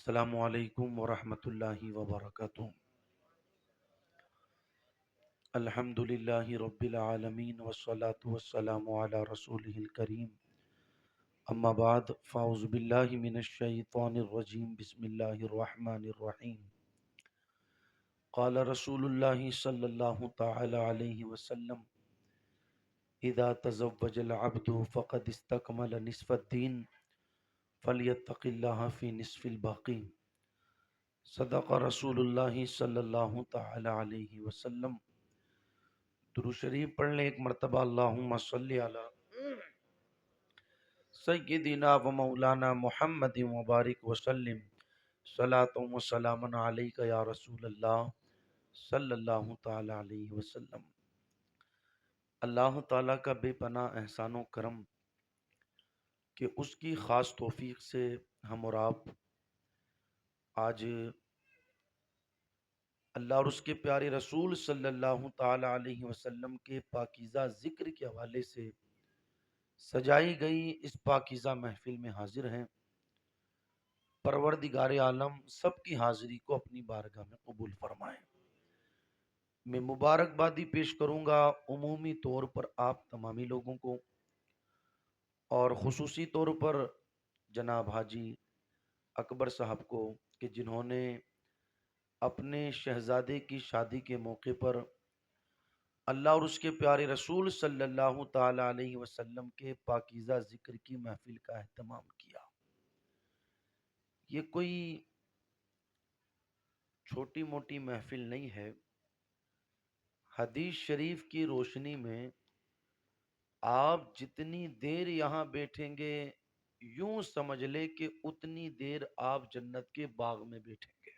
السلام علیکم ورحمۃ اللہ وبرکاتہ۔ الحمد للہ رب العالمین والصلاة والسلام علی رسولہ الکریم، اما بعد فاعوذ باللہ من الشیطان الرجیم، بسم اللہ الرحمن الرحیم۔ قال رسول اللہ صلی اللہ تعالی علیہ وسلم: اذا تزوج العبد فقد استکمل نصف الدین فلیتق اللہ فی نصف الباقی۔ صدق رسول اللہ صلی اللہ تعالی علیہ وسلم۔ درود شریف پڑھ لیں ایک مرتبہ، اللہم صلی علی سیدنا و مولانا محمد مبارک وسلم، صلاۃ و سلام علیک یا رسول اللہ صلی اللہ تعالی علیہ وسلم۔ اللہ تعالیٰ کا بے پناہ احسان و کرم کہ اس کی خاص توفیق سے ہم اور آپ آج اللہ اور اس کے پیارے رسول صلی اللہ تعالی علیہ وسلم کے پاکیزہ ذکر کے حوالے سے سجائی گئی اس پاکیزہ محفل میں حاضر ہیں۔ پروردگار عالم سب کی حاضری کو اپنی بارگاہ میں قبول فرمائے۔ میں مبارکبادی پیش کروں گا عمومی طور پر آپ تمامی لوگوں کو، اور خصوصی طور پر جناب حاجی اکبر صاحب کو، کہ جنہوں نے اپنے شہزادے کی شادی کے موقع پر اللہ اور اس کے پیارے رسول صلی اللہ تعالی علیہ وسلم کے پاکیزہ ذکر کی محفل کا اہتمام کیا۔ یہ کوئی چھوٹی موٹی محفل نہیں ہے۔ حدیث شریف کی روشنی میں آپ جتنی دیر یہاں بیٹھیں گے، یوں سمجھ لے کہ اتنی دیر آپ جنت کے باغ میں بیٹھیں گے۔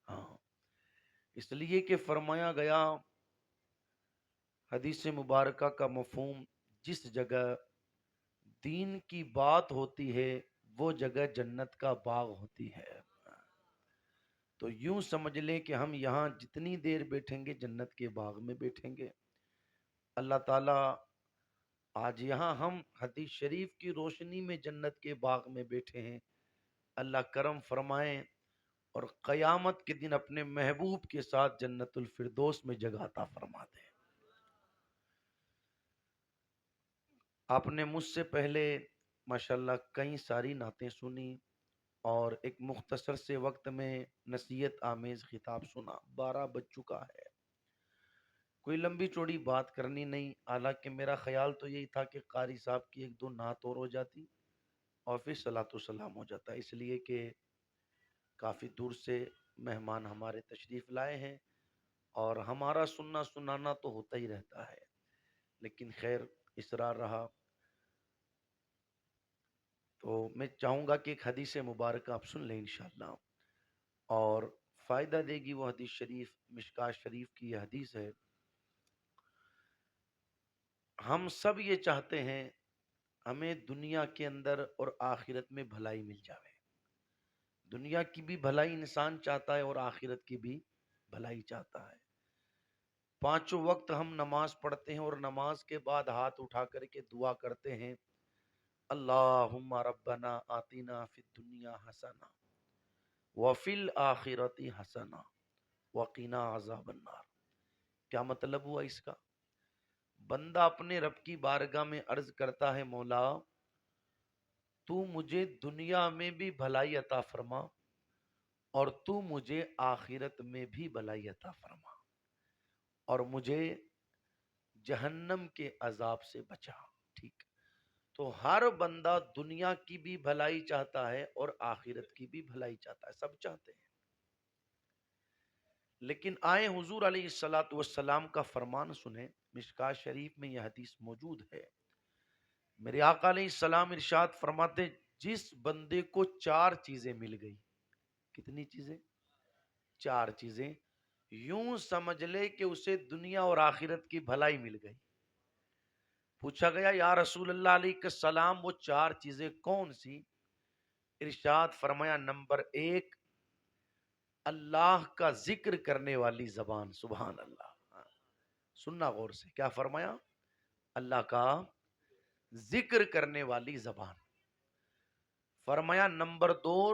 ہاں، اس لیے کہ فرمایا گیا حدیث مبارکہ کا مفہوم، جس جگہ دین کی بات ہوتی ہے وہ جگہ جنت کا باغ ہوتی ہے۔ تو یوں سمجھ لیں کہ ہم یہاں جتنی دیر بیٹھیں گے جنت کے باغ میں بیٹھیں گے۔ اللہ تعالیٰ آج یہاں ہم حدیث شریف کی روشنی میں جنت کے باغ میں بیٹھے ہیں۔ اللہ کرم فرمائیں اور قیامت کے دن اپنے محبوب کے ساتھ جنت الفردوس میں جگہ عطا فرما دیں۔ آپ نے مجھ سے پہلے ماشاءاللہ کئی ساری نعتیں سنی اور ایک مختصر سے وقت میں نصیحت آمیز خطاب سنا۔ 12 بج چکا ہے، کوئی لمبی چوڑی بات کرنی نہیں۔ حالانکہ میرا خیال تو یہی تھا کہ قاری صاحب کی ایک دو نعت اور ہو جاتی اور پھر صلاۃ و سلام ہو جاتا، اس لیے کہ کافی دور سے مہمان ہمارے تشریف لائے ہیں اور ہمارا سننا سنانا تو ہوتا ہی رہتا ہے، لیکن خیر اصرار رہا تو میں چاہوں گا کہ ایک حدیث مبارکہ آپ سن لیں انشاءاللہ، اور فائدہ دے گی وہ حدیث شریف۔ مشکوٰۃ شریف کی یہ حدیث ہے۔ ہم سب یہ چاہتے ہیں ہمیں دنیا کے اندر اور آخرت میں بھلائی مل جاوے۔ دنیا کی بھی بھلائی انسان چاہتا ہے اور آخرت کی بھی بھلائی چاہتا ہے۔ 5 وقت ہم نماز پڑھتے ہیں اور نماز کے بعد ہاتھ اٹھا کر کے دعا کرتے ہیں، اللہم ربنا آتنا فی الدنیا حسنہ وفی الآخرۃ حسنہ وقنا عذاب النار۔ کیا مطلب ہوا اس کا؟ بندہ اپنے رب کی بارگاہ میں عرض کرتا ہے، مولا تو مجھے دنیا میں بھی بھلائی عطا فرما اور تو مجھے آخرت میں بھی بھلائی عطا فرما، اور مجھے جہنم کے عذاب سے بچا۔ ٹھیک، تو ہر بندہ دنیا کی بھی بھلائی چاہتا ہے اور آخرت کی بھی بھلائی چاہتا ہے، سب چاہتے ہیں۔ لیکن آئے حضور علیہ الصلاۃ والسلام کا فرمان سنیں، مشکوٰۃ شریف میں یہ حدیث موجود ہے۔ میرے آقا علیہ السلام ارشاد فرماتے، جس بندے کو 4 چیزیں مل گئی۔ کتنی چیزیں؟ 4 چیزیں۔ یوں سمجھ لے کہ اسے دنیا اور آخرت کی بھلائی مل گئی۔ پوچھا گیا یا رسول اللہ علیہ السلام وہ 4 چیزیں کون سی؟ ارشاد فرمایا، نمبر 1 اللہ کا ذکر کرنے والی زبان۔ سبحان اللہ، سننا غور سے، کیا فرمایا؟ اللہ کا ذکر کرنے والی زبان۔ فرمایا نمبر 2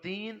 3,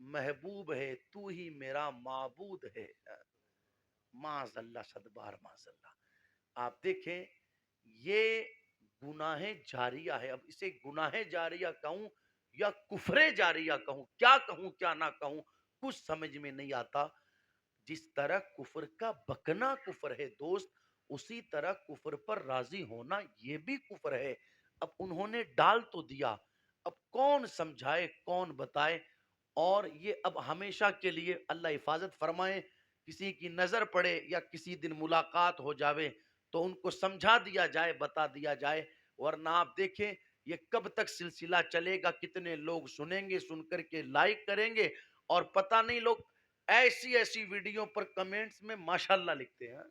محبوب ہے، تو ہی میرا معبود ہے، معاذ اللہ، صدبار معاذ اللہ۔ آپ دیکھیں یہ گناہ جاریہ ہے، اب اسے گناہ جاریہ کہوں یا کفر جاریہ کہوں، کیا کہوں کیا نہ کہوں، کچھ سمجھ میں نہیں آتا۔ جس طرح کفر کا بکنا کفر ہے دوست، اسی طرح کفر پر راضی ہونا یہ بھی کفر ہے۔ اب انہوں نے ڈال تو دیا، اب کون سمجھائے کون بتائے؟ اور یہ اب ہمیشہ کے لیے اللہ حفاظت فرمائے، کسی کی نظر پڑے یا کسی دن ملاقات ہو جاوے تو ان کو سمجھا دیا جائے، بتا دیا جائے، ورنہ آپ دیکھیں یہ کب تک سلسلہ چلے گا، کتنے لوگ سنیں گے، سن کر کے لائک کریں گے، اور پتہ نہیں لوگ ایسی ایسی ویڈیو پر کمنٹس میں ماشاءاللہ لکھتے ہیں۔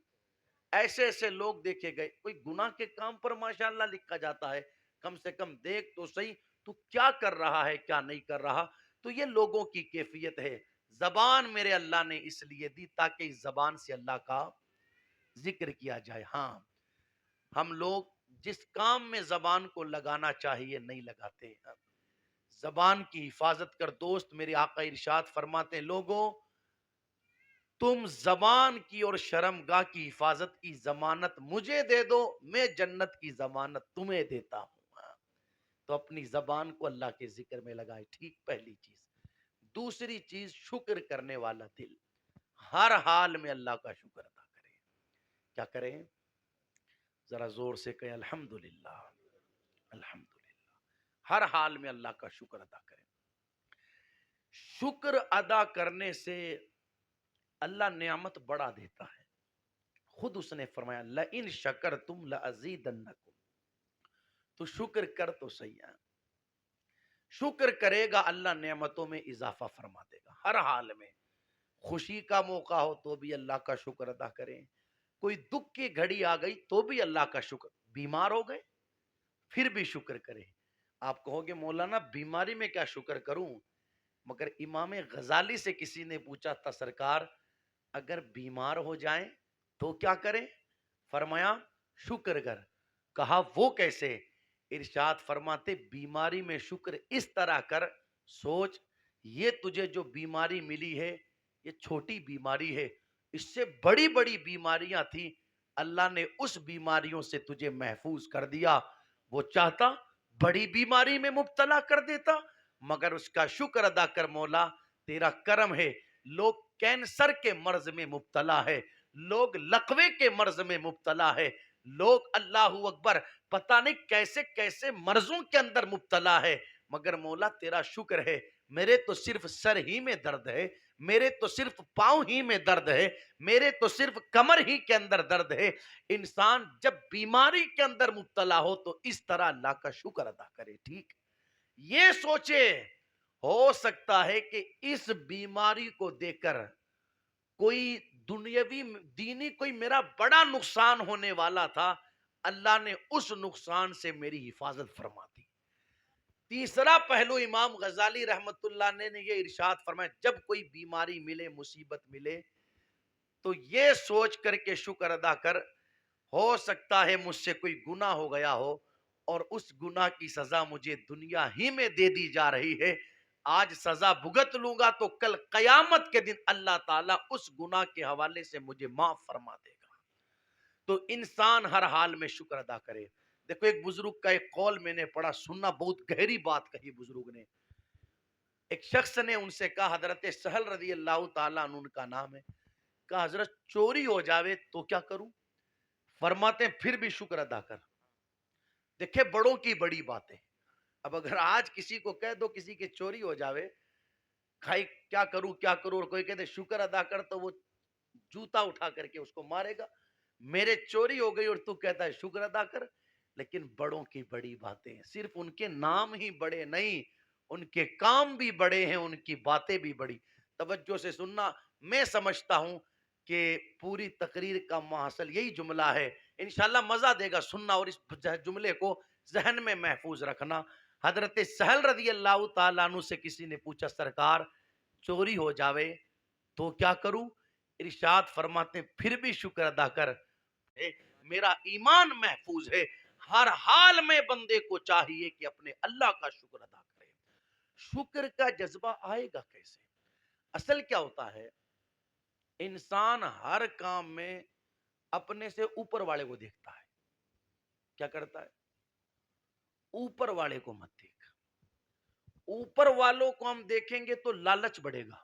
ایسے ایسے لوگ دیکھے گئے، کوئی گناہ کے کام پر ماشاءاللہ لکھا جاتا ہے، کم سے کم دیکھ تو صحیح تو کیا کر رہا ہے کیا نہیں کر رہا۔ تو یہ لوگوں کی کیفیت ہے۔ زبان میرے اللہ نے اس لیے دی تاکہ اس زبان سے اللہ کا ذکر کیا جائے۔ ہاں ہم لوگ جس کام میں زبان کو لگانا چاہیے نہیں لگاتے۔ زبان کی حفاظت کر دوست، میرے آقا ارشاد فرماتے ہیں لوگوں تم زبان کی اور شرمگاہ کی حفاظت کی ضمانت مجھے دے دو، میں جنت کی ضمانت تمہیں دیتا ہوں۔ تو اپنی زبان کو اللہ کے ذکر میں لگائے، ٹھیک، پہلی چیز۔ دوسری چیز شکر کرنے والا دل، ہر حال میں اللہ کا شکر ادا کرے۔ کیا کریں؟ ذرا زور سے کہیں الحمدللہ، الحمدللہ، ہر حال میں اللہ کا شکر ادا کریں۔ شکر ادا کرنے سے اللہ نعمت بڑھا دیتا ہے۔ خود اس نے فرمایا لَإِن شَكَرْتُمْ لَأَزِيدَنَّكُمْ، تو شکر کر تو صحیح ہے، شکر کرے گا اللہ نعمتوں میں اضافہ فرما دے گا۔ ہر حال میں خوشی کا موقع ہو تو بھی اللہ کا شکر ادا کریں، کوئی دکھ کی گھڑی آ گئی تو بھی اللہ کا شکر، بیمار ہو گئے پھر بھی شکر کریں۔ آپ کہو گے مولانا بیماری میں کیا شکر کروں؟ مگر امام غزالی سے کسی نے پوچھا تھا سرکار اگر بیمار ہو جائیں تو کیا کریں؟ فرمایا شکر کر۔ کہا وہ کیسے؟ ارشاد فرماتے بیماری میں شکر اس طرح کر، سوچ یہ تجھے جو بیماری ملی ہے یہ چھوٹی بیماری ہے، اس سے بڑی بڑی بیماریاں تھیں، اللہ نے اس بیماریوں سے تجھے محفوظ کر دیا، وہ چاہتا بڑی بیماری میں مبتلا کر دیتا، مگر اس کا شکر ادا کر مولا تیرا کرم ہے۔ لوگ کینسر کے مرض میں مبتلا ہے، لوگ لقوے کے مرض میں مبتلا ہے، لوگ اللہ اکبر پتہ نہیں کیسے کیسے مرضوں کے اندر مبتلا ہے، مگر مولا تیرا شکر ہے میرے تو صرف سر ہی میں درد ہے، میرے تو صرف پاؤں ہی میں درد ہے، میرے تو صرف کمر ہی کے اندر درد ہے۔ انسان جب بیماری کے اندر مبتلا ہو تو اس طرح اللہ کا شکر ادا کرے، ٹھیک، یہ سوچے ہو سکتا ہے کہ اس بیماری کو دیکھ کر کوئی دنیاوی دینی کوئی میرا بڑا نقصان ہونے والا تھا، اللہ نے اس نقصان سے میری حفاظت فرما دی۔ تیسرا پہلو امام غزالی رحمت اللہ نے یہ ارشاد فرمایا جب کوئی بیماری ملے مصیبت ملے تو یہ سوچ کر کے شکر ادا کر، ہو سکتا ہے مجھ سے کوئی گناہ ہو گیا ہو اور اس گناہ کی سزا مجھے دنیا ہی میں دے دی جا رہی ہے، آج سزا بھگت لوں گا تو کل قیامت کے دن اللہ تعالیٰ اس گناہ کے حوالے سے مجھے معاف فرما دے گا۔ تو انسان ہر حال میں شکر ادا کرے۔ دیکھو ایک بزرگ کا ایک قول میں نے پڑھا، سننا، بہت گہری بات کہی بزرگ نے۔ ایک شخص نے ان سے کہا، حضرت سہل رضی اللہ تعالیٰ عنہ ان کا نام ہے، کہا حضرت چوری ہو جاوے تو کیا کروں؟ فرماتے ہیں پھر بھی شکر ادا کر۔ دیکھیں بڑوں کی بڑی باتیں، اب اگر آج کسی کو کہہ دو کسی کے چوری ہو جاوے، کھائی کیا کروں کیا کروں، اور کوئی کہتے شکر ادا کر تو وہ جوتا اٹھا کر کے اس کو مارے گا۔ میرے چوری ہو گئی اور تو کہتا ہے شکر ادا کر۔ لیکن بڑوں کی بڑی باتیں، صرف ان کے نام ہی بڑے نہیں، ان کے کام بھی بڑے ہیں، ان کی باتیں بھی بڑی۔ توجہ سے سننا، میں سمجھتا ہوں کہ پوری تقریر کا محصل یہی جملہ ہے، انشاءاللہ مزہ دے گا سننا اور اس جملے کو ذہن میں محفوظ رکھنا۔ حضرت سہل رضی اللہ تعالیٰ عنہ سے کسی نے پوچھا سرکار چوری ہو جاوے تو کیا کروں؟ ارشاد فرماتے ہیں پھر بھی شکر ادا کر، میرا ایمان محفوظ ہے۔ ہر حال میں بندے کو چاہیے کہ اپنے اللہ کا شکر ادا کرے۔ شکر کا جذبہ آئے گا کیسے؟ اصل کیا ہوتا ہے، انسان ہر کام میں اپنے سے اوپر والے کو دیکھتا ہے. کیا کرتا ہے؟ اوپر والے کو مت دیکھ. اوپر والوں کو ہم دیکھیں گے تو لالچ بڑھے گا.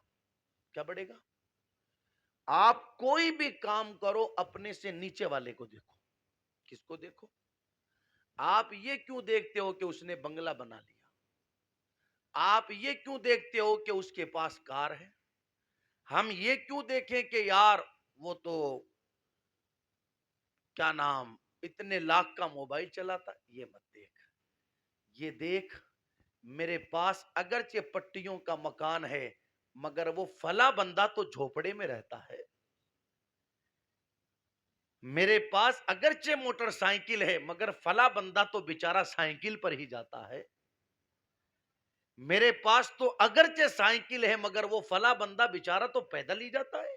کیا بڑھے گا؟ آپ کوئی بھی کام کرو اپنے سے نیچے والے کو دیکھو. کس کو دیکھو؟ آپ یہ کیوں دیکھتے ہو کہ اس نے بنگلہ بنا لیا؟ آپ یہ کیوں دیکھتے ہو کہ اس کے پاس کار ہے؟ ہم یہ کیوں دیکھیں کہ یار وہ تو کیا نام اتنے لاکھ کا موبائل چلاتا؟ یہ مت دیکھ. یہ دیکھ میرے پاس اگرچہ پٹیوں کا مکان ہے مگر وہ فلاں بندہ تو جھوپڑے میں رہتا ہے. میرے پاس اگرچہ موٹر سائیکل ہے مگر فلاں بندہ تو بیچارہ سائیکل پر ہی جاتا ہے. میرے پاس تو اگرچہ سائیکل ہے مگر وہ فلاں بندہ بیچارہ تو پیدل ہی جاتا ہے.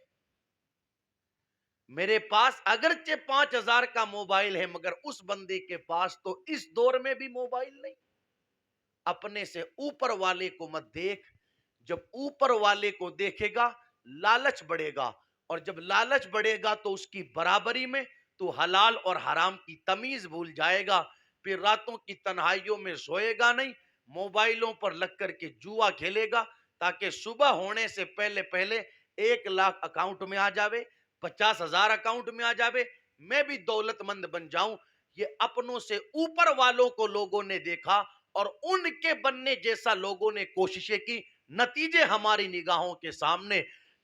میرے پاس اگرچہ 5,000 کا موبائل ہے مگر اس بندے کے پاس تو اس دور میں بھی موبائل نہیں. اپنے سے اوپر والے کو مت دیکھ. جب اوپر والے کو دیکھے گا لالچ بڑھے گا، اور جب لالچ بڑھے گا تو اس کی برابری میں تو حلال اور حرام کی تمیز بھول جائے گا. پھر راتوں کی تنہائیوں میں سوئے گا نہیں، موبائلوں پر لگ کر کے جوا کھیلے گا تاکہ صبح ہونے سے پہلے پہلے 1,00,000 اکاؤنٹ میں آ جاوے، 50,000 اکاؤنٹ میں آ جاوے، میں بھی دولت مند بن جاؤں. یہ اپنوں سے اوپر والوں کو لوگوں نے دیکھا اور ان کے بننے جیسا لوگوں نے کوششیں کی. نتیجے ہماری نگاہوں کے سامنے.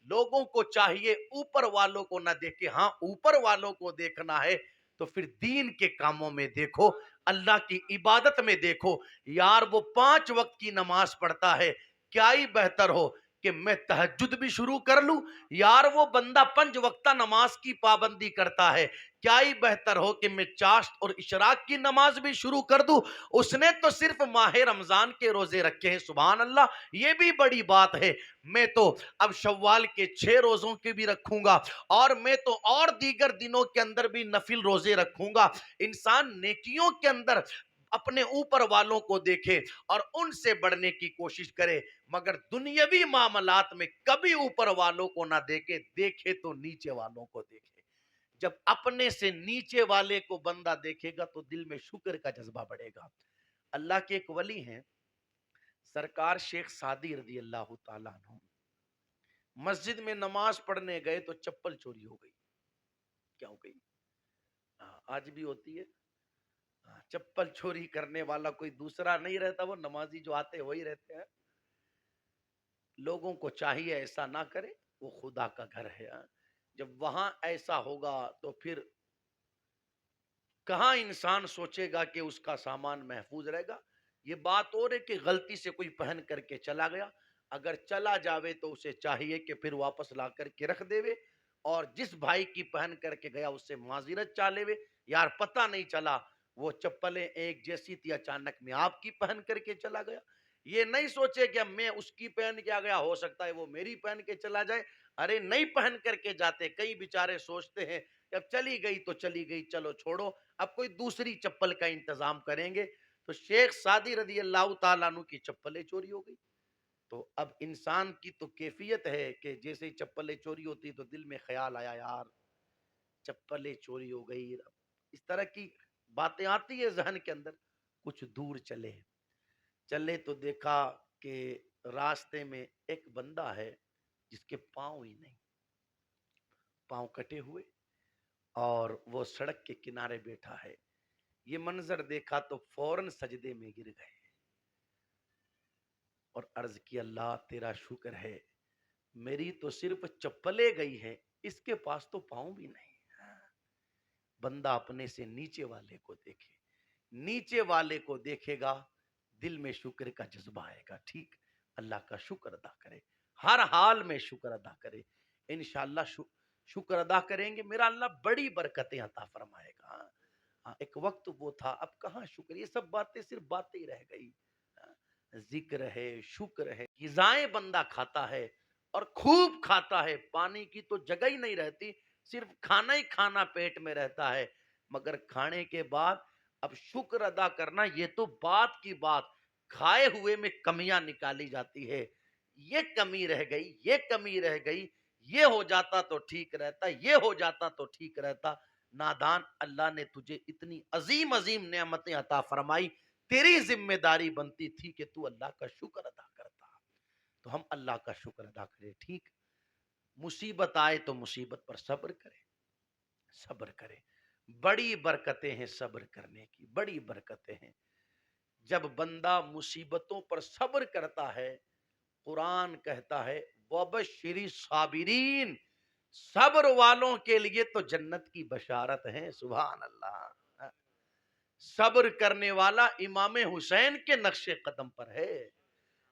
لوگوں کو چاہیے اوپر والوں کو نہ دیکھے، ہاں اوپر والوں کو دیکھنا ہے تو پھر دین کے کاموں میں دیکھو، اللہ کی عبادت میں دیکھو. یار وہ 5 وقت کی نماز پڑھتا ہے، کیا ہی بہتر ہو کہ میں تہجد بھی شروع کر لوں. یار وہ بندہ 5 وقتہ نماز کی پابندی کرتا ہے، کیا ہی بہتر ہو کہ میں چاشت اور اشراق کی نماز بھی شروع کر دوں. اس نے تو صرف ماہ رمضان کے روزے رکھے ہیں، سبحان اللہ، یہ بھی بڑی بات ہے. میں تو اب شوال کے 6 روزوں کے بھی رکھوں گا، اور میں تو اور دیگر دنوں کے اندر بھی نفل روزے رکھوں گا. انسان نیکیوں کے اندر اپنے اوپر والوں کو دیکھے اور ان سے بڑھنے کی کوشش کرے، مگر دنیاوی معاملات میں کبھی اوپر والوں کو نہ دیکھے. دیکھے تو نیچے والوں کو دیکھے. جب اپنے سے نیچے والے کو بندہ دیکھے گا تو دل میں شکر کا جذبہ بڑھے گا. اللہ کے ایک ولی ہیں سرکار شیخ سعدی رضی اللہ تعالیٰ عنہ، مسجد میں نماز پڑھنے گئے تو چپل چوری ہو گئی. کیا ہو گئی؟ آج بھی ہوتی ہے. چپل چوری کرنے والا کوئی دوسرا نہیں رہتا، وہ نمازی جو آتے وہی رہتے ہیں. لوگوں کو چاہیے ایسا نہ کرے، وہ خدا کا گھر ہے. جب وہاں ایسا ہوگا تو پھر کہاں انسان سوچے گا کہ اس کا سامان محفوظ رہے گا. یہ بات اور ہے کہ غلطی سے کوئی پہن کر کے چلا گیا، اگر چلا جاوے تو اسے چاہیے کہ پھر واپس لا کر کے رکھ دے وے، اور جس بھائی کی پہن کر کے گیا اس سے معذرت چالے وے. یار پتہ نہیں چلا وہ چپلیں ایک جیسی تھی، اچانک میں آپ کی پہن کر کے چلا گیا. یہ نہیں سوچے کہ میں اس کی پہن کے آ گیا، ہو سکتا ہے وہ میری پہن کے چلا جائے. ارے نہیں پہن کر کے جاتے. کئی بیچارے سوچتے ہیں کہ اب چلی گئی تو چلی گئی، چلو چھوڑو، اب کوئی دوسری چپل کا انتظام کریں گے. تو شیخ سعدی رضی اللہ تعالیٰ عنہ کی چپلیں چوری ہو گئی. تو اب انسان کی تو کیفیت ہے کہ جیسے ہی چپلیں چوری ہوتی تو دل میں خیال آیا یار چپلیں چوری ہو گئی. اس طرح کی باتیں آتی ہے ذہن کے اندر. کچھ دور چلے چلے تو دیکھا کہ راستے میں ایک بندہ ہے جس کے پاؤں ہی نہیں، پاؤں کٹے ہوئے، اور وہ سڑک کے کنارے بیٹھا ہے. یہ منظر دیکھا تو فوراً سجدے میں گر گئے اور عرض کی اللہ تیرا شکر ہے، میری تو صرف چپلیں گئی ہے، اس کے پاس تو پاؤں بھی نہیں. بندہ اپنے سے نیچے والے کو دیکھے، نیچے والے کو دیکھے گا دل میں شکر کا جذبہ آئے گا. ٹھیک، اللہ کا شکر ادا کرے، ہر حال میں شکر ادا کرے. انشاءاللہ شکر ادا کریں گے میرا اللہ بڑی برکتیں عطا فرمائے گا. ایک وقت وہ تھا، اب کہاں شکر، یہ سب باتیں صرف باتیں ہی رہ گئی. ذکر ہے، شکر ہے، غذائیں بندہ کھاتا ہے اور خوب کھاتا ہے، پانی کی تو جگہ ہی نہیں رہتی، صرف کھانا ہی کھانا پیٹ میں رہتا ہے. مگر کھانے کے بعد اب شکر ادا کرنا یہ تو بات کی بات، کھائے ہوئے میں کمیاں نکالی جاتی ہے. یہ کمی رہ گئی، یہ کمی رہ گئی، یہ ہو جاتا تو ٹھیک رہتا، یہ ہو جاتا تو ٹھیک رہتا۔ نادان، اللہ نے تجھے اتنی عظیم عظیم نعمتیں عطا فرمائی، تیری ذمہ داری بنتی تھی کہ تو اللہ کا شکر ادا کرتا۔ تو ہم اللہ کا شکر ادا کریں، ٹھیک۔ مصیبت آئے تو مصیبت پر صبر کرے، صبر کرے۔ بڑی برکتیں ہیں صبر کرنے کی، بڑی برکتیں ہیں۔ جب بندہ مصیبتوں پر صبر کرتا ہے، قرآن کہتا ہے وَبَشِّرِ الصَّابِرِينَ، صبر والوں کے لیے تو جنت کی بشارت ہے۔ سبحان اللہ۔ صبر کرنے والا امام حسین کے نقش قدم پر ہے،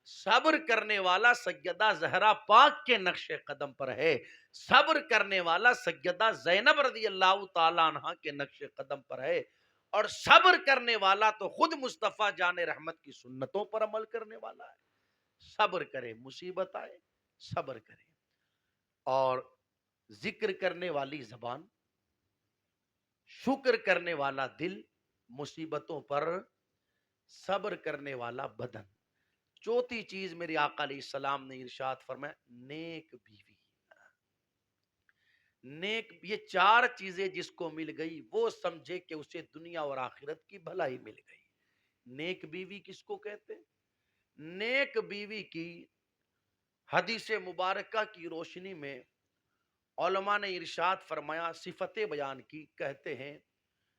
صبر کرنے والا سیدہ زہرا پاک کے نقش قدم پر ہے، صبر کرنے والا سیدہ زینب رضی اللہ تعالیٰ عنہ کے نقش قدم پر ہے، اور صبر کرنے والا تو خود مصطفیٰ جان رحمت کی سنتوں پر عمل کرنے والا ہے۔ صبر کرے، مصیبت آئے صبر کرے، اور ذکر کرنے والی زبان، شکر کرنے والا دل، مصیبتوں پر صبر کرنے والا بدن۔ چوتھی چیز میرے آقا علیہ السلام نے ارشاد فرمایا نیک بیوی۔ نیک، یہ چار چیزیں جس کو مل گئی وہ سمجھے کہ اسے دنیا اور آخرت کی بھلائی مل گئی۔ نیک بیوی کس کو کہتے ہیں؟ نیک بیوی کی حدیث مبارکہ کی روشنی میں علماء نے ارشاد فرمایا، صفتیں بیان کی، کہتے ہیں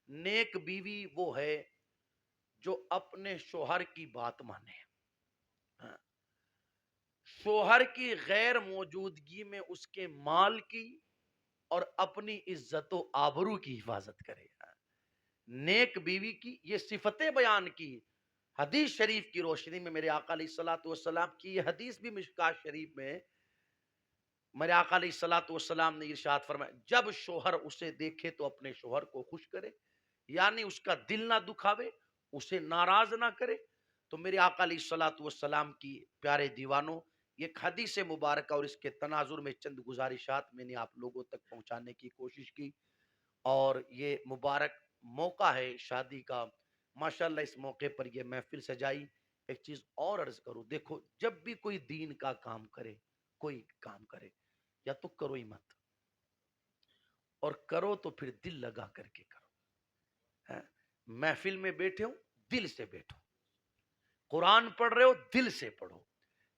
نیک بیوی وہ ہے جو اپنے شوہر کی بات مانے، شوہر کی غیر موجودگی میں اس کے مال کی اور اپنی عزت و آبرو کی حفاظت کرے۔ نیک بیوی کی یہ صفتیں بیان کی حدیث شریف کی روشنی میں۔ میرے آقا علیہ الصلوۃ والسلام کی یہ حدیث بھی مشکات شریف میں، میرے آقا علیہ الصلوۃ والسلام نے ارشاد فرمایا جب شوہر اسے دیکھے تو اپنے شوہر کو خوش کرے، یعنی اس کا دل نہ دکھاوے، اسے ناراض نہ کرے۔ تو میرے آقا علیہ الصلوۃ والسلام کی پیارے دیوانوں، یہ حدیث مبارکہ اور اس کے تناظر میں چند گزارشات میں نے آپ لوگوں تک پہنچانے کی کوشش کی، اور یہ مبارک موقع ہے شادی کا، ماشاءاللہ اس موقع پر یہ محفل سجائی۔ ایک چیز اور عرض کروں، دیکھو جب بھی کوئی دین کا کام کرے، کوئی کام کرے، یا تو کرو ہی مت، اور کرو تو پھر دل لگا کر کے کرو۔ محفل میں بیٹھے ہو دل سے بیٹھو، قرآن پڑھ رہے ہو دل سے پڑھو،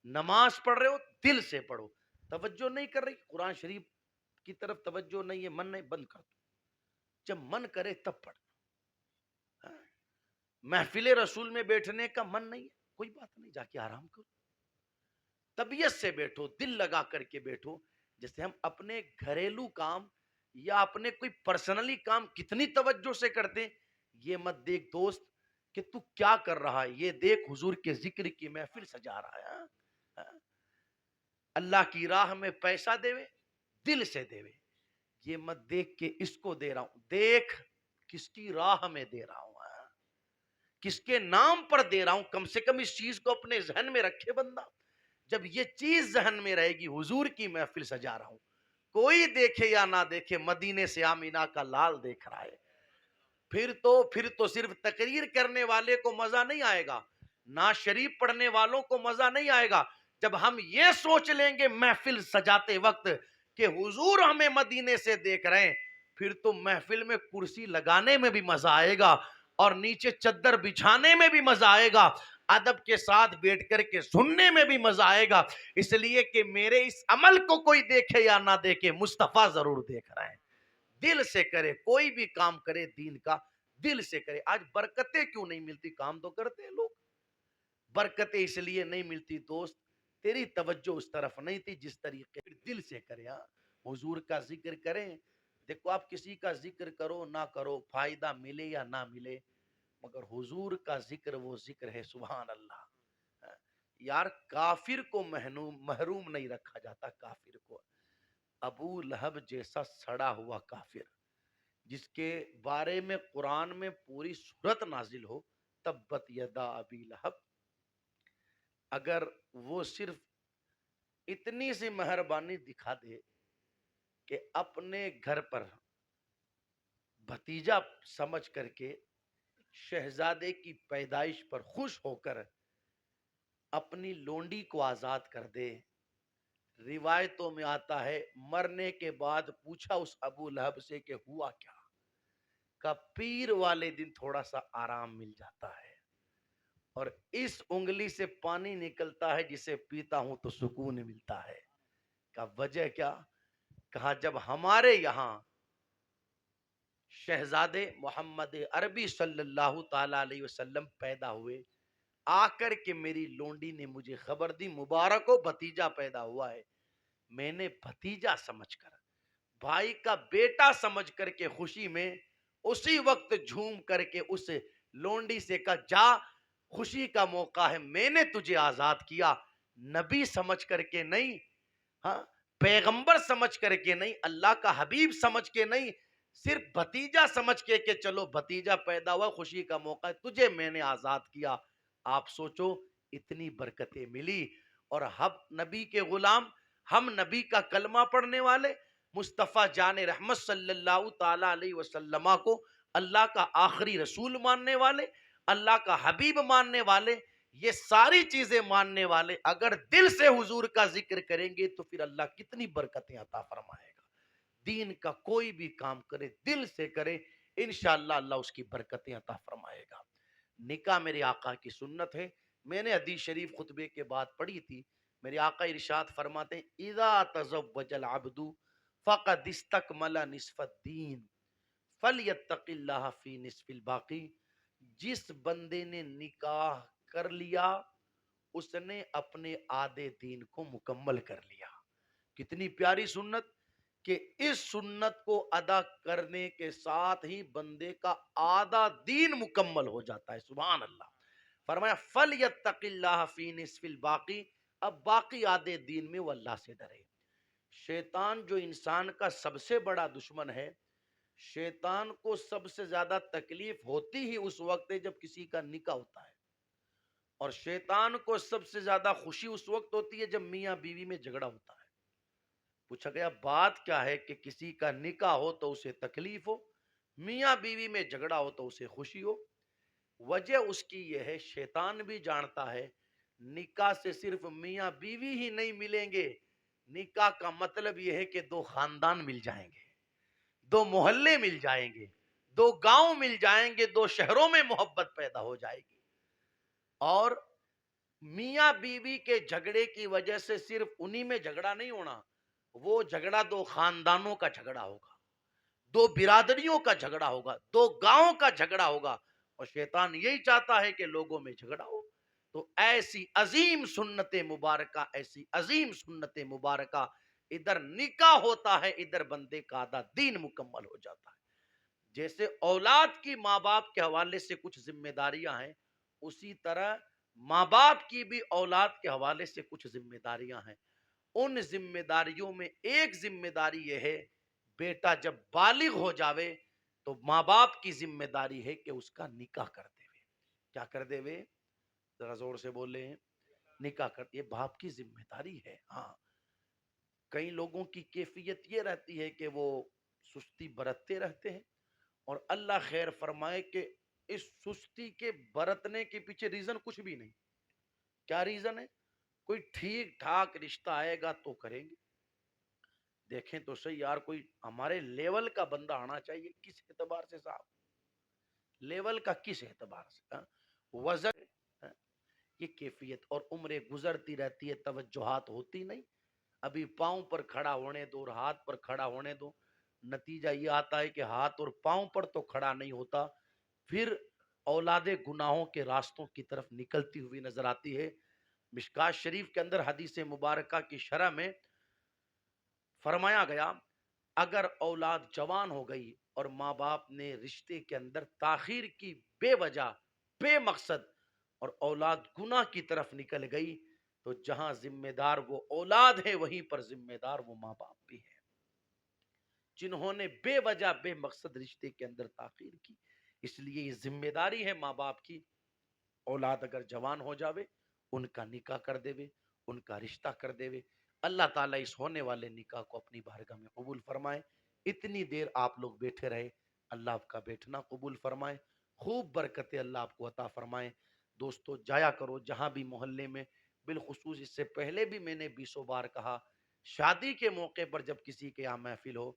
نماز پڑھ رہے ہو دل سے پڑھو۔ توجہ نہیں کر رہی قرآن شریف کی طرف، توجہ نہیں ہے، من نہیں، بند کر دو، جب من کرے تب پڑھ۔ محفل رسول میں بیٹھنے کا من نہیں ہے، کوئی بات نہیں، جا کے آرام کرو، طبیعت سے بیٹھو، دل لگا کر کے بیٹھو۔ جیسے ہم اپنے گھریلو کام یا اپنے کوئی پرسنلی کام کتنی توجہ سے کرتے ہیں، یہ مت دیکھ دوست کہ تو کیا کر رہا ہے، یہ دیکھ حضور کے ذکر کی محفل سجا رہا ہے۔ اللہ کی راہ میں پیسہ دیوے، دل سے دیوے، یہ مت دیکھ کے اس کو دے رہا ہوں، دیکھ کس کی راہ میں دے رہا ہوں، کس کے نام پر دے رہا ہوں۔ کم سے کم اس چیز کو اپنے ذہن میں رکھے بندہ، جب یہ چیز ذہن میں رہے گی حضور کی محفل سجا رہا ہوں، کوئی دیکھے یا نہ دیکھے، مدینے سے آمینہ کا لال دیکھ رہا ہے، پھر تو صرف تقریر کرنے والے کو مزہ نہیں آئے گا، نعت شریف پڑھنے والوں کو مزہ نہیں آئے گا۔ جب ہم یہ سوچ لیں گے محفل سجاتے وقت کہ حضور ہمیں مدینے سے دیکھ رہے ہیں، پھر تو محفل میں کرسی لگانے میں بھی مزہ آئے گا، اور نیچے چادر بچھانے میں بھی مزہ آئے گا، ادب کے ساتھ بیٹھ کر کے سننے میں بھی مزہ آئے گا، اس لیے کہ میرے اس عمل کو کوئی دیکھے یا نہ دیکھے، مصطفیٰ ضرور دیکھ رہے ہیں۔ دل سے کرے، کوئی بھی کام کرے دین کا دل سے کرے۔ آج برکتیں کیوں نہیں ملتی؟ کام تو کرتے ہیں لوگ، برکتیں اس لیے نہیں ملتی دوست، تیری توجہ اس طرف نہیں تھی جس طریقے دل سے کرے۔ حضور کا ذکر کریں، دیکھو آپ کسی کا ذکر کرو نہ کرو، فائدہ ملے یا نہ ملے، مگر حضور کا ذکر وہ ذکر ہے۔ سبحان اللہ۔ یار کافر کو محروم نہیں رکھا جاتا، کافر کو، ابو لہب جیسا سڑا ہوا کافر جس کے بارے میں قرآن میں پوری سورت نازل ہو، تبت یدا ابی لہب، اگر وہ صرف اتنی سی مہربانی دکھا دے کہ اپنے گھر پر بھتیجا سمجھ کر کے شہزادے کی پیدائش پر خوش ہو کر اپنی لونڈی کو آزاد کر دے. روایتوں میں آتا ہے مرنے کے بعد پوچھا اس ابو لہب سے کہ ہوا کیا؟ کا پیر والے دن تھوڑا سا آرام مل جاتا ہے اور اس انگلی سے پانی نکلتا ہے جسے پیتا ہوں تو سکون ملتا ہے. کا وجہ کیا؟ کہا جب ہمارے یہاں شہزادے محمد عربی صلی اللہ تعالی علیہ وسلم پیدا ہوئے، آ کر کے میری لونڈی نے مجھے خبر دی مبارک ہو بھتیجا پیدا ہوا ہے. میں نے بھتیجا سمجھ کر، بھائی کا بیٹا سمجھ کر کے خوشی میں اسی وقت جھوم کر کے اس لونڈی سے کہا جا، خوشی کا موقع ہے، میں نے تجھے آزاد کیا. نبی سمجھ کر کے نہیں، ہاں پیغمبر سمجھ کر کے نہیں، اللہ کا حبیب سمجھ کے نہیں، صرف بھتیجا سمجھ کے کہ چلو بھتیجا پیدا ہوا، خوشی کا موقع ہے، تجھے میں نے آزاد کیا. آپ سوچو اتنی برکتیں ملی. اور ہم نبی کے غلام، ہم نبی کا کلمہ پڑھنے والے، مصطفیٰ جان رحمت صلی اللہ تعالی علیہ وسلم کو اللہ کا آخری رسول ماننے والے، اللہ کا حبیب ماننے والے، یہ ساری چیزیں ماننے والے اگر دل سے حضور کا ذکر کریں گے تو پھر اللہ کتنی برکتیں عطا فرمائے گا. دین کا کوئی بھی کام کرے دل سے کرے، انشاءاللہ اللہ اس کی برکتیں عطا فرمائے گا. نکاح میرے آقا کی سنت ہے. میں نے حدیث شریف خطبے کے بعد پڑھی تھی. میرے آقا ارشاد فرماتے ہیں اذا تزوج العبد فقد استکمل نصف الدین فلیتق اللہ فی نصف الباقی. جس بندے نے نکاح کر لیا اس نے اپنے آدھے دین کو مکمل کر لیا. کتنی پیاری سنت کہ اس سنت کو ادا کرنے کے ساتھ ہی بندے کا آدھا دین مکمل ہو جاتا ہے. سبحان اللہ. فرمایا فَلْيَتَّقِ اللَّهَ فِي نِصْفِ الْبَاقِ، اب باقی آدھے دین میں وہ اللہ سے ڈرے. شیطان جو انسان کا سب سے بڑا دشمن ہے، شیطان کو سب سے زیادہ تکلیف ہوتی ہی اس وقت ہے جب کسی کا نکاح ہوتا ہے، اور شیطان کو سب سے زیادہ خوشی اس وقت ہوتی ہے جب میاں بیوی میں جھگڑا ہوتا ہے. پوچھا گیا بات کیا ہے کہ کسی کا نکاح ہو تو اسے تکلیف ہو، میاں بیوی میں جھگڑا ہو تو اسے خوشی ہو؟ وجہ اس کی یہ ہے، شیطان بھی جانتا ہے نکاح سے صرف میاں بیوی ہی نہیں ملیں گے، نکاح کا مطلب یہ ہے کہ دو خاندان مل جائیں گے، دو محلے مل جائیں گے، دو گاؤں مل جائیں گے، دو شہروں میں محبت پیدا ہو جائے گی. اور میاں بیوی کے جھگڑے کی وجہ سے صرف انہی میں جھگڑا نہیں ہونا، وہ جھگڑا دو خاندانوں کا جھگڑا ہوگا، دو برادریوں کا جھگڑا ہوگا، دو گاؤں کا جھگڑا ہوگا. اور شیطان یہی چاہتا ہے کہ لوگوں میں جھگڑا ہو. تو ایسی عظیم سنت مبارکہ، ایسی عظیم سنت مبارکہ، ادھر نکاح ہوتا ہے، ادھر بندے کا آدھا دین مکمل ہو جاتا ہے. جیسے اولاد کی ماں باپ کے حوالے سے کچھ ذمہ داریاں ہیں، اسی طرح ماں باپ کی بھی اولاد کے حوالے سے کچھ ذمہ داریاں ہیں. ان ذمہ داریوں میں ایک ذمہ داری یہ ہے، بیٹا جب بالغ ہو جاوے تو ماں باپ کی ذمہ داری ہے کہ اس کا نکاح کر دے. کیا کر دے وے؟ ذرا زور سے بولے. نکاح کر، یہ باپ کی ذمہ داری ہے. ہاں کئی لوگوں کی کیفیت یہ رہتی ہے کہ وہ سستی برتتے رہتے ہیں، اور اللہ خیر فرمائے کہ اس سستی کے برتنے کے پیچھے ریزن کچھ بھی نہیں. کیا ریزن ہے؟ کوئی ٹھیک ٹھاک رشتہ آئے گا تو کریں گے. دیکھیں تو صحیح یار، کوئی ہمارے لیول کا بندہ آنا چاہیے. کس اعتبار سے صاحب؟ لیول کا کس اعتبار سے؟ وزن، یہ کیفیت. اور عمریں گزرتی رہتی ہے، توجہات ہوتی نہیں. ابھی پاؤں پر کھڑا ہونے دو اور ہاتھ پر کھڑا ہونے دو، نتیجہ یہ آتا ہے کہ ہاتھ اور پاؤں پر تو کھڑا نہیں ہوتا، پھر اولاد گناہوں کے راستوں کی طرف نکلتی ہوئی نظر آتی ہے. مشکات شریف کے اندر حدیث مبارکہ کی شرح میں فرمایا گیا اگر اولاد جوان ہو گئی اور ماں باپ نے رشتے کے اندر تاخیر کی بے وجہ بے مقصد، اور اولاد گناہ کی طرف نکل گئی، تو جہاں ذمہ دار وہ اولاد ہے وہیں پر ذمہ دار وہ ماں باپ بھی ہے جنہوں نے بے وجہ بے مقصد رشتے کے اندر تاخیر کی. اس لیے یہ ذمہ داری ہے ماں باپ کی، اولاد اگر جوان ہو جاوے ان کا نکاح کر دے وے، ان کا رشتہ کر دے وے. اللہ تعالیٰ اس ہونے والے نکاح کو اپنی بارگاہ میں قبول فرمائے. اتنی دیر آپ لوگ بیٹھے رہے، اللہ آپ کا بیٹھنا قبول فرمائے، خوب برکتیں اللہ آپ کو عطا فرمائے. دوستو جایا کرو جہاں بھی محلے میں بالخصوص اس سے پہلے بھی میں نے بیسوں بار کہا، شادی کے موقع پر جب کسی کے یہاں محفل ہو،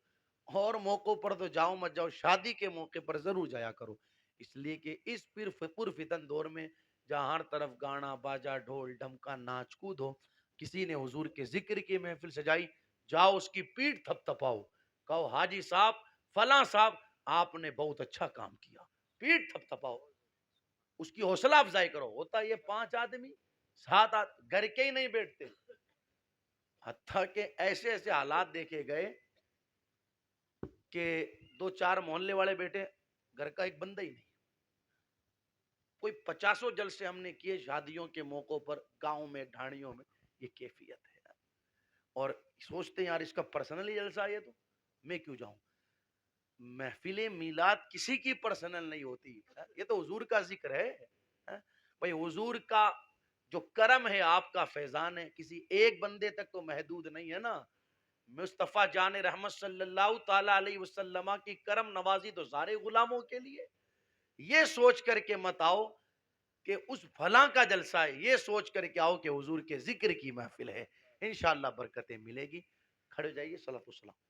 اور موقعوں پر تو جاؤ مت جاؤ، شادی کے موقع پر ضرور جایا کرو، اس لیے کہ اس پر فتن دور میں جہاں ہر طرف گانا باجا ڈھول ڈھمکا ناچ کود ہو، کسی نے حضور کے ذکر کی محفل سجائی، جاؤ اس کی پیٹھ تھپ تھپاؤ، کہو حاجی صاحب فلاں صاحب آپ نے بہت اچھا کام کیا، پیٹھ تھپ تھپاؤ، اس کی حوصلہ افزائی کرو۔ ہوتا یہ 5 آدمی 7 گھر کے ہی نہیں بیٹھتے، حتیٰ کہ ایسے ایسے حالات دیکھے گئے کہ 2 4 محلے والے بیٹھے، گھر کا ایک بندہ ہی نہیں، کوئی 50 جلسے ہم نے کیے شادیوں کے موقعوں پر، گاؤں میں ڈھاڑیوں میں، یہ کیفیت ہے، اور سوچتے ہیں یار اس کا پرسنل جلسہ ہے، یہ تو میں کیوں جاؤں؟ محفل میلاد کسی کی پرسنل نہیں ہوتی، یہ تو حضور کا ذکر ہے، بھئی حضور کا جو کرم ہے، آپ کا فیضان ہے، کسی ایک بندے تک تو محدود نہیں ہے نا۔ مصطفیٰ جان رحمت صلی اللہ تعالی علیہ وسلم کی کرم نوازی تو سارے غلاموں کے لیے، یہ سوچ کر کے مت آؤ کہ اس فلاں کا جلسہ ہے، یہ سوچ کر کے آؤ کہ حضور کے ذکر کی محفل ہے، انشاءاللہ برکتیں ملے گی۔ کھڑے ہو جائیے، صلوات و سلام۔